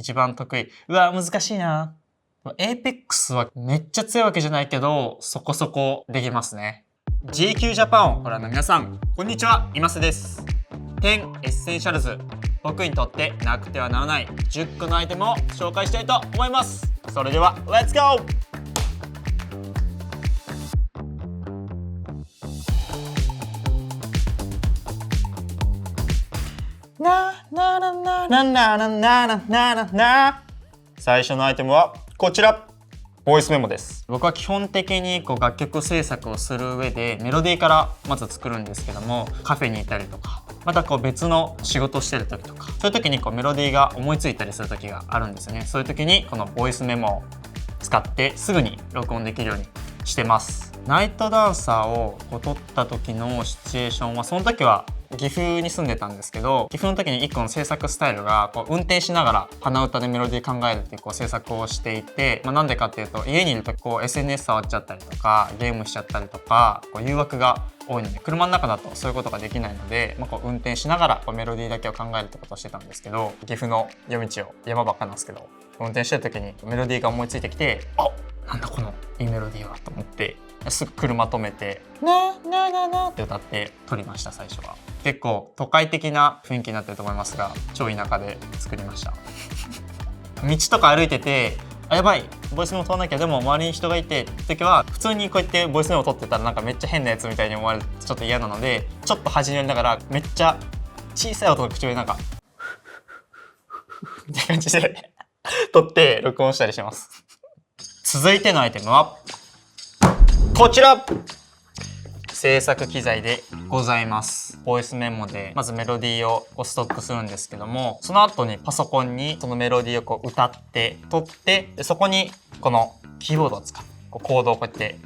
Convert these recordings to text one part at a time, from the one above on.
一番得意。うわ、難しいな。Apex はめっちゃ強いわけじゃないけど、そこそこできますね。GQ ジャパンをご覧の皆さん、こんにちは、今瀬です。10エッセンシャルズ。僕にとってなくてはならない10個のアイテムを紹介したいと思います。それでは、レッツゴー！最初のアイテムはこちら。ボイスメモです。僕は基本的に楽曲制作をする上でメロディーからまず作るんですけども、カフェにいたりとか、また別の仕事をしてる時とか、そういう時にメロディーが思いついたりする時があるんですよね。そういう時にこのボイスメモを使ってすぐに録音できるようにしてます。ナイトダンサーを撮った時のシチュエーションは、その時は岐阜に住んでたんですけど、岐阜の時に1個の制作スタイルが運転しながら鼻歌でメロディー考えるっていう制作をしていて、なんでかっていうと、家にいるとSNS 触っちゃったりとかゲームしちゃったりとか誘惑が多いので、車の中だとそういうことができないので、運転しながらメロディーだけを考えるってことをしてたんですけど、岐阜の夜道を山ばっかなんですけど、運転してる時にメロディーが思いついてきて、なんだこのいいメロディーはと思って、すぐ車止めてなって歌って撮りました。最初は結構都会的な雰囲気になってると思いますが、超田舎で作りました。道とか歩いてて、やばい、ボイスメモ撮らなきゃ、でも周りに人がいてって時は、普通にこうやってボイスメモ撮ってたらめっちゃ変なやつみたいに思われるとちょっと嫌なので、ちょっと端に寄りながらめっちゃ小さい音の口でって感じで撮って録音したりします。続いてのアイテムはこちら。制作機材でございます。ボイスメモでまずメロディーをストックするんですけども、その後にパソコンにそのメロディーを歌って撮って、そこにこのキーボードを使ってコードをこうやって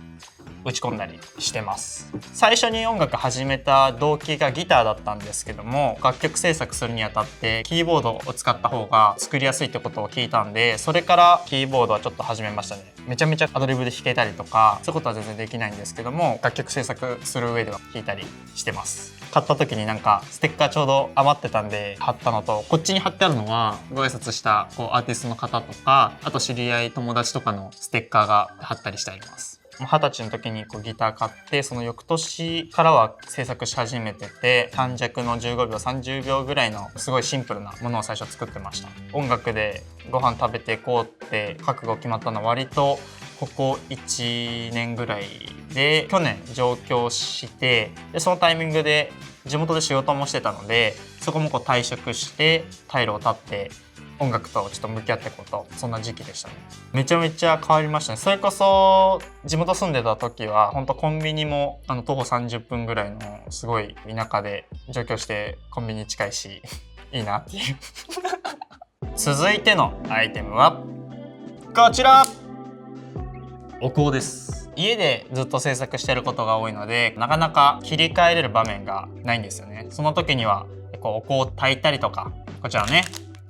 打ち込んだりしてます。最初に音楽始めた動機がギターだったんですけども、楽曲制作するにあたってキーボードを使った方が作りやすいってことを聞いたんで、それからキーボードはちょっと始めましたね。めちゃめちゃアドリブで弾けたりとか、そういうことは全然できないんですけども、楽曲制作する上では弾いたりしてます。買った時にステッカーちょうど余ってたんで貼ったのと、こっちに貼ってあるのはご挨拶したアーティストの方とか、あと知り合い友達とかのステッカーが貼ったりしてあります。20歳の時にギター買って、その翌年からは制作し始めてて、短尺の15秒30秒ぐらいのすごいシンプルなものを最初作ってました。音楽でご飯食べてこうって覚悟決まったのは割とここ1年ぐらいで、去年上京して、そのタイミングで地元で仕事もしてたので、そこも退職して退路を断って音楽とちょっと向き合っていこうと、そんな時期でしたね。めちゃめちゃ変わりましたね。それこそ地元住んでた時は本当コンビニも徒歩30分ぐらいのすごい田舎で上京して、コンビニ近いしいいなっていう続いてのアイテムはこちら。お香です。家でずっと制作してることが多いので、なかなか切り替えれる場面がないんですよね。その時にはお香を焚いたりとか、こちらね、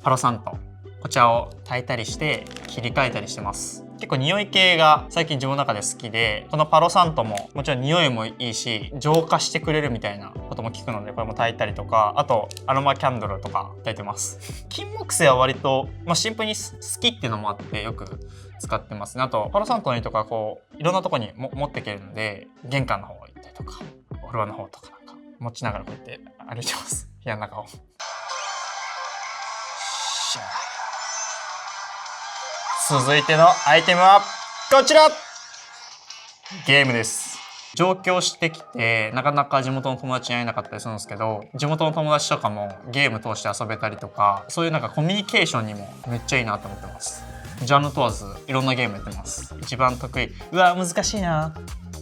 パロサント、こちらを焚いたりして切り替えたりしてます。結構匂い系が最近自分の中で好きで、このパロサントももちろん匂いもいいし、浄化してくれるみたいなことも聞くので、これも焚いたりとか、あとアロマキャンドルとか焚いてます。金木犀は割と、シンプルに好きっていうのもあってよく使ってますね。あとパロサントの糸がいろんなとこに持っていけるので、玄関の方行ったりとか、お風呂の方とか持ちながらこうやって歩いてます。部屋の中を。続いてのアイテムはこちら。ゲームです。上京してきてなかなか地元の友達に会えなかったりするんですけど、地元の友達とかもゲーム通して遊べたりとか、そういうコミュニケーションにもめっちゃいいなと思ってます。ジャンル問わずいろんなゲームやってます。一番得意、うわ難しいな。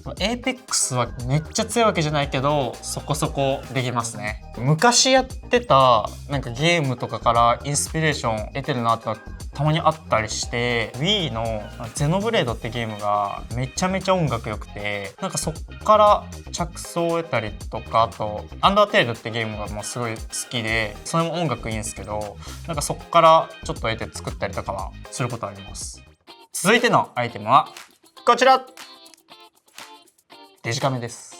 Apex はめっちゃ強いわけじゃないけど、そこそこできますね。昔やってたゲームとかからインスピレーション得てるなってのはたまにあったりして、 Wii のゼノブレードってゲームがめちゃめちゃ音楽良くて、そっから着想を得たりとか、あとアンダーテールってゲームがもうすごい好きで、それも音楽いいんですけど、そっからちょっと得て作ったりとかはすることあります。続いてのアイテムはこちら。デジカメです。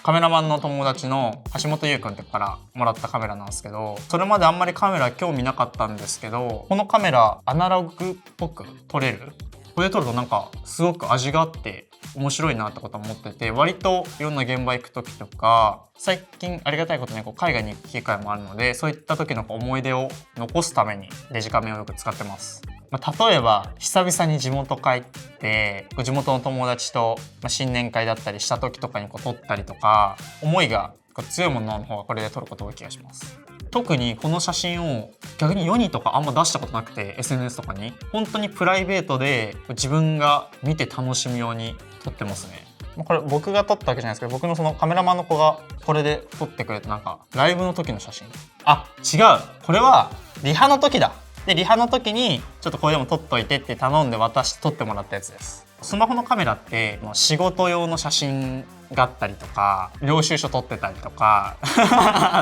カメラマンの友達の橋本優くんってからもらったカメラなんですけど、それまであんまりカメラ興味なかったんですけど、このカメラアナログっぽく撮れる。これで撮るとなんかすごく味があって面白いなってことは思ってて、割といろんな現場行く時とか、最近ありがたいことに海外に行く機会もあるので、そういった時の思い出を残すためにデジカメをよく使ってます。例えば久々に地元帰って地元の友達と新年会だったりした時とかに撮ったりとか、思いが強いものの方がこれで撮ること多い気がします。特にこの写真を逆に世にとかあんま出したことなくて、 SNS とかに本当にプライベートで自分が見て楽しむように撮ってますね。これ僕が撮ったわけじゃないですけど、僕のそのカメラマンの子がこれで撮ってくれて、なんかライブの時の写真、あ、違う、これはリハの時だ。でリハの時にちょっとこれでも撮っといてって頼んで渡して撮ってもらったやつです。スマホのカメラって仕事用の写真があったりとか、領収書撮ってたりとか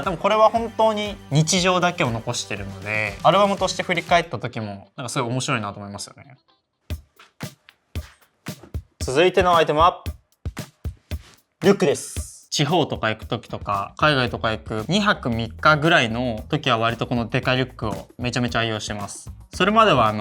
でもこれは本当に日常だけを残してるので、アルバムとして振り返った時もなんかすごい面白いなと思いますよね。続いてのアイテムはリュックです。地方とか行く時とか海外とか行く2泊3日ぐらいの時は割とこのデカリュックをめちゃめちゃ愛用してます。それまでは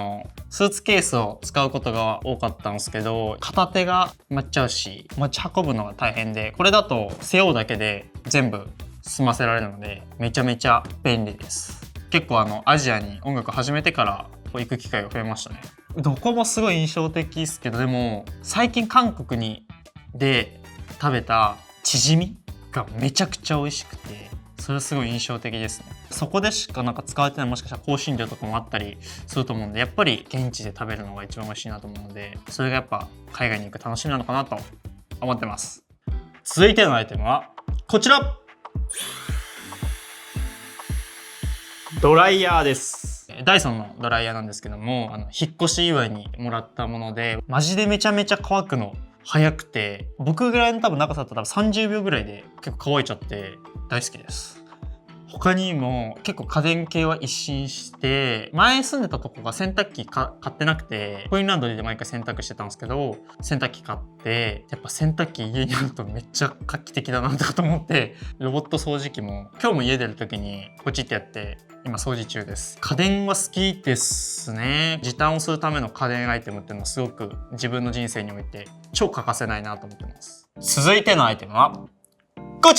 スーツケースを使うことが多かったんですけど、片手が埋まっちゃうし持ち運ぶのが大変で、これだと背負うだけで全部済ませられるのでめちゃめちゃ便利です。結構アジアに音楽始めてから行く機会が増えましたね。どこもすごい印象的ですけど、でも最近韓国で食べたチヂミがめちゃくちゃ美味しくて、それはすごい印象的ですね。そこでしかなんか使われてない、もしかしたら香辛料とかもあったりすると思うんで、やっぱり現地で食べるのが一番美味しいなと思うので、それがやっぱ海外に行く楽しみなのかなと思ってます。続いてのアイテムはこちら、ドライヤーです。ダイソンのドライヤーなんですけども、引っ越し祝いにもらったもので、マジでめちゃめちゃ乾くの早くて、僕ぐらいの多分長さだったら30秒ぐらいで結構乾いちゃって大好きです。他にも結構家電系は一新して、前住んでたとこが洗濯機買ってなくて、コインランドリーで毎回洗濯してたんですけど、洗濯機買って、やっぱ洗濯機家にあるとめっちゃ画期的だなと思って、ロボット掃除機も今日も家出る時にポチってやって今掃除中です。家電は好きですね。時短をするための家電アイテムっていうのはすごく自分の人生において超欠かせないなと思ってます。続いてのアイテムはこ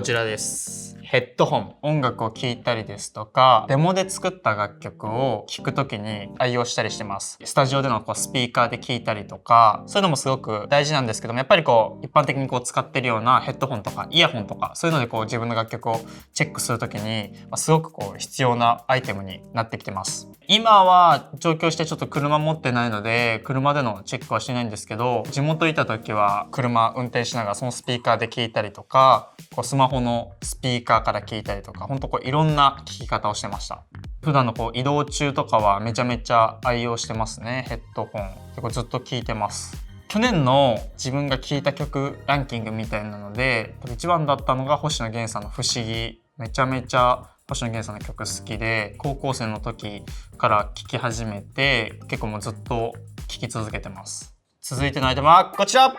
ちらです。ヘッドホン、音楽を聴いたりですとか、デモで作った楽曲を聴くときに愛用したりしてます。スタジオでのスピーカーで聴いたりとか、そういうのもすごく大事なんですけども、やっぱり一般的に使ってるようなヘッドホンとかイヤホンとか、そういうので自分の楽曲をチェックするときに、すごく必要なアイテムになってきてます。今は上京してちょっと車持ってないので車でのチェックはしてないんですけど、地元いた時は車運転しながらそのスピーカーで聞いたりとか、スマホのスピーカーから聞いたりとか、ほんといろんな聞き方をしてました。普段の移動中とかはめちゃめちゃ愛用してますね。ヘッドホン結構ずっと聞いてます。去年の自分が聴いた曲ランキングみたいなので一番だったのが星野源さんの不思議。めちゃめちゃ星野源さんの曲好きで、高校生の時から聴き始めて結構もうずっと聴き続けてます。続いてのアイテムはこちら、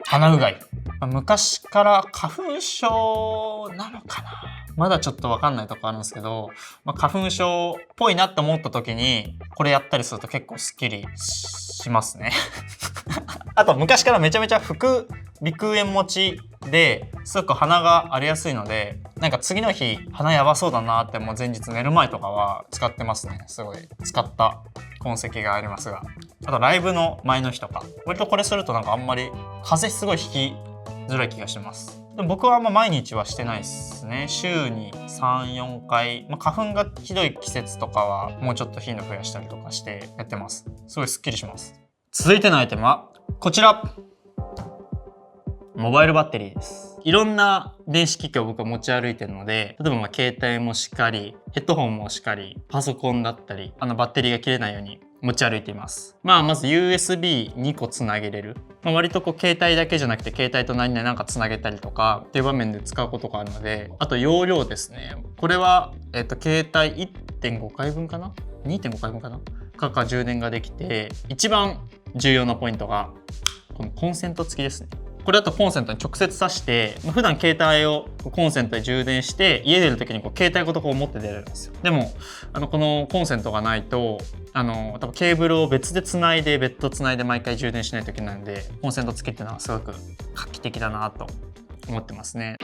鼻うがい。昔から花粉症なのかな、まだちょっと分かんないとこあるんですけど、花粉症っぽいなって思った時にこれやったりすると結構スッキリしますねあと昔からめちゃめちゃ鼻腔炎持ちですごく鼻が荒れやすいので、なんか次の日鼻やばそうだなってもう前日寝る前とかは使ってますね。すごい使った痕跡がありますが、あとライブの前の日とか割とこれするとなんかあんまり風邪すごいひきづらい気がします。でも僕は毎日はしてないですね。週に 3,4 回、花粉がひどい季節とかはもうちょっと頻度増やしたりとかしてやってます。すごいスッキリします。続いてのアイテムはこちら、モバイルバッテリーです。いろんな電子機器を僕は持ち歩いてるので、例えば携帯もしっかり、ヘッドホンもしっかり、パソコンだったり、バッテリーが切れないように持ち歩いています。まず USB2 個つなげれる。割と携帯だけじゃなくて携帯と何々なんかつなげたりとかっていう場面で使うことがあるので、あと容量ですね。これは、携帯 1.5 回分かな ?2.5 回分かなか充電ができて、一番重要なポイントがこのコンセント付きですね。これだとコンセントに直接挿して、普段携帯をコンセントで充電して家出る時に携帯ごと持って出れるんですよ。でもこのコンセントがないと多分ケーブルを別でつないで別途つないで毎回充電しないといけないので、コンセント付きっていうのはすごく画期的だなと思ってますね。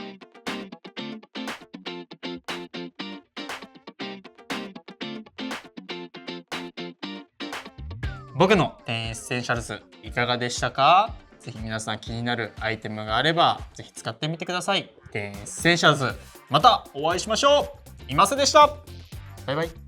僕の10エッセンシャルズいかがでしたか？ぜひ皆さん気になるアイテムがあればぜひ使ってみてください。10エッセンシャルズ、またお会いしましょう。今瀬でした。バイバイ。